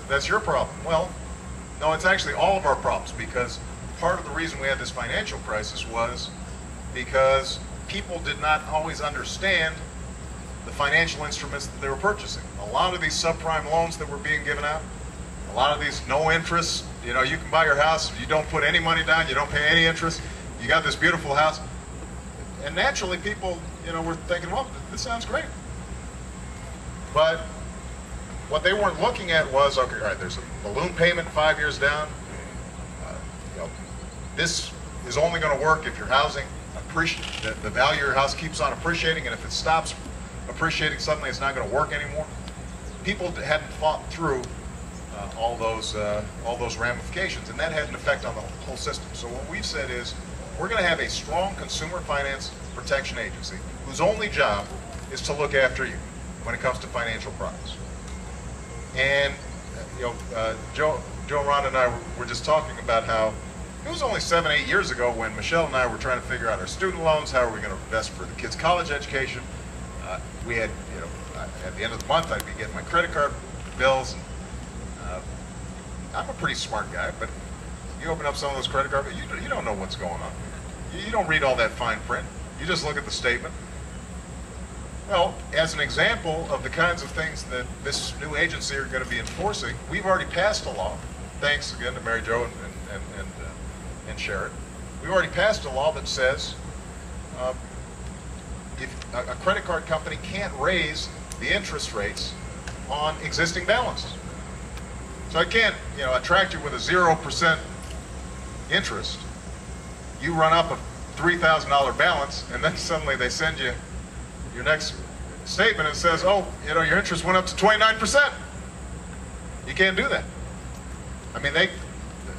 that's your problem. Well, no, it's actually all of our problems, because part of the reason we had this financial crisis was because people did not always understand the financial instruments that they were purchasing. A lot of these subprime loans that were being given out, a lot of these no interest, you know, you can buy your house, you don't put any money down, you don't pay any interest, you got this beautiful house. And naturally people, you know, were thinking, well, this sounds great. But what they weren't looking at was, okay, all right, there's a balloon payment 5 years down. You know, this is only going to work if your housing the value of your house keeps on appreciating, and if it stops appreciating suddenly, it's not going to work anymore. People hadn't thought through all those ramifications, and that had an effect on the whole system. So what we've said is, we're going to have a strong consumer finance protection agency whose only job is to look after you when it comes to financial products. And you know, Joe and Ron and I were just talking about how it was only 7, 8 years ago when Michelle and I were trying to figure out our student loans, how are we going to invest for the kids' college education. We had, you know, at the end of the month I'd be getting my credit card bills. And, I'm a pretty smart guy, but you open up some of those credit cards, you don't know what's going on. You don't read all that fine print. You just look at the statement. Well, as an example of the kinds of things that this new agency are going to be enforcing, we've already passed a law, thanks again to Mary Jo and Sharon. We've already passed a law that says if a credit card company can't raise the interest rates on existing balances. So it can't, you know, attract you with a 0% interest. You run up a $3,000 balance, and then suddenly they send you your next statement and says, oh, you know, your interest went up to 29%. You can't do that. I mean,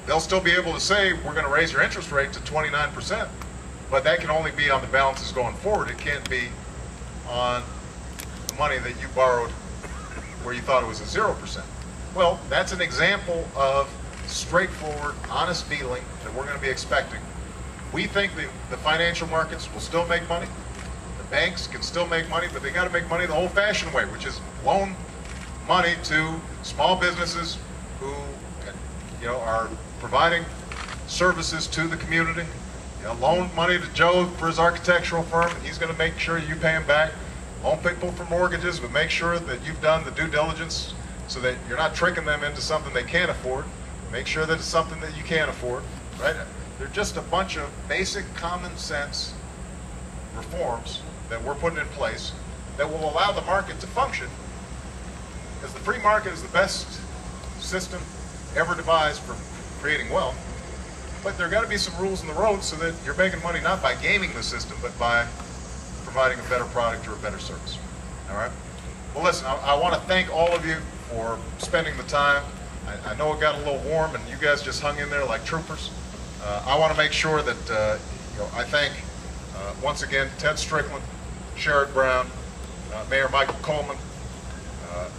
they'll still be able to say, we're going to raise your interest rate to 29%, but that can only be on the balances going forward. It can't be on the money that you borrowed where you thought it was a 0%. Well, that's an example of straightforward, honest dealing that we're going to be expecting. We think the financial markets will still make money. The banks can still make money, but they got to make money the old-fashioned way, which is loan money to small businesses who, you know, are providing services to the community. You know, loan money to Joe for his architectural firm, and he's going to make sure you pay him back. Loan people for mortgages, but make sure that you've done the due diligence so that you're not tricking them into something they can't afford. Make sure that it's something that you can afford, right? They're just a bunch of basic common sense reforms that we're putting in place that will allow the market to function, because the free market is the best system ever devised for creating wealth. But there got to be some rules in the road so that you're making money not by gaming the system, but by providing a better product or a better service. All right? Well, listen, I want to thank all of you for spending the time. I know it got a little warm, and you guys just hung in there like troopers. I want to make sure that you know, I thank once again Ted Strickland, Sherrod Brown, Mayor Michael Coleman,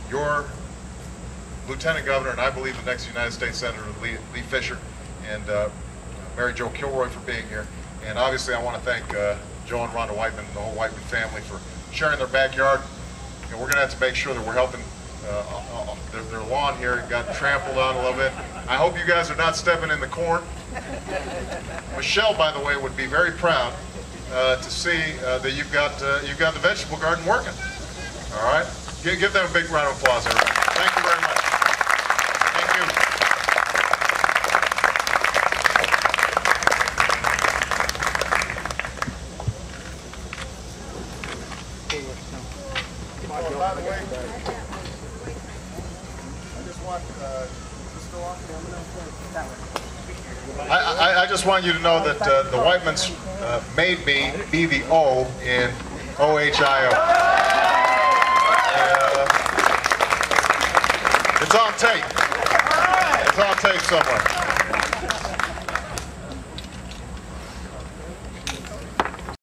your Lieutenant Governor, and I believe the next United States Senator Lee Fisher, and Mary Jo Kilroy for being here. And obviously I want to thank Joe and Rhonda Whiteman and the whole Whiteman family for sharing their backyard. You know, we're going to have to make sure that we're helping their lawn here. It got trampled on a little bit. I hope you guys are not stepping in the corn. Michelle, by the way, would be very proud to see that you've got the vegetable garden working. All right? Give them a big round of applause, everybody. Thank you very much. Thank you. Oh, by the way, I just want, is this still on? I just want you to know that the Whitemans made me be the O in OHIO. It's on tape. It's on tape somewhere.